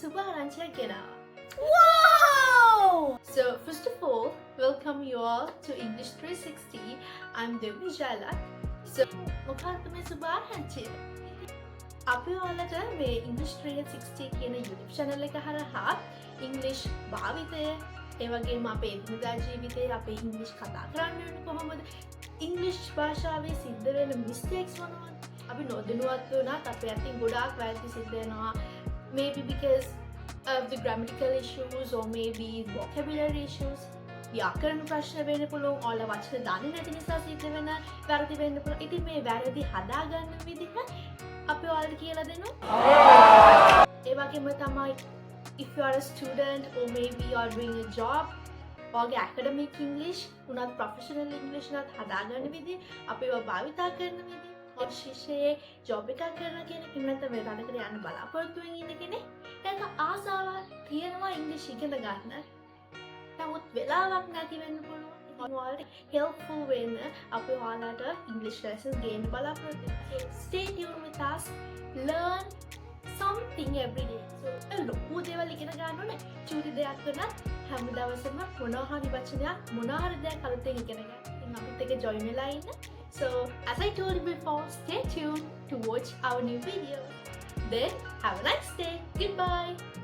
සුභාරංචියක් ගෙනාවා. Wow! So first of all, welcome you all to English360. I'm Devi Jala. So මොකක්ද මේ සුභාරංචිය? අපි ඔයාලට මේ English360 කියන YouTube channel එක හරහා English භාවිතය, ඒ වගේම අපේ එදිනදා ජීවිතයේ අපේ English කතා කරන්න ඕනේ කොහොමද? English භාෂාවේ සිද්ධ වෙන mistakes මොනවද? අපි නොදැනුවත් වුණත් අපේ අතින් ගොඩාක් වැරදි සිද්ධ වෙනවා. Maybe because of the grammatical issues or maybe vocabulary issues. ව්‍යාකරණ ප්‍රශ්න වෙන්න පුළුවන්. ඔයාලා වචන දන්නේ නැති නිසා සිද්ධ වෙන වැරදි වෙන්න පුළුවන්. ඉතින් මේ වැරදි හදාගන්න විදිහ අපි ඔයාලට කියලා දෙනවා. ඒ වගේම තමයි if you are a student or maybe you are doing a job, ඔයාගේ academic English උනත් professional English උනත් හදාගන්න විදිහ අපි ඒවා භාවිතා කරන විදිහ ශිෂ්‍යයේ ජොබ් එකක් කරන කෙනෙක් නැත්නම් මේ රටකට යන්න බලාපොරොත්තු වෙන ඉන්න කෙනෙක් ඒක ආසාවක් තියෙනවා ඉංග්‍රීසි ඉගෙන ගන්න. නමුත් වෙලාවක් නැති වෙන්න පුළුවන්. ඉතින් ඔයාලට helpful වෙන්න අපි ඔයාලට English lessons ගේන්න බලාපොරොත්තු වෙනවා. Stay tuned with us. Learn something every day. So ලොකු දේවල් ඉගෙන ගන්න ඕනේ. චූටි දෙයක් වුණත් හැම දවසම මොනවා හරි වචනයක් මොනවා හරි දෙයක් අලුතෙන් ඉගෙන ගන්න. ඉතින් අපිත් එක්ක join වෙලා ඉන්න. So, as I told you before, stay tuned to watch our new video. Then, have a nice day. Goodbye.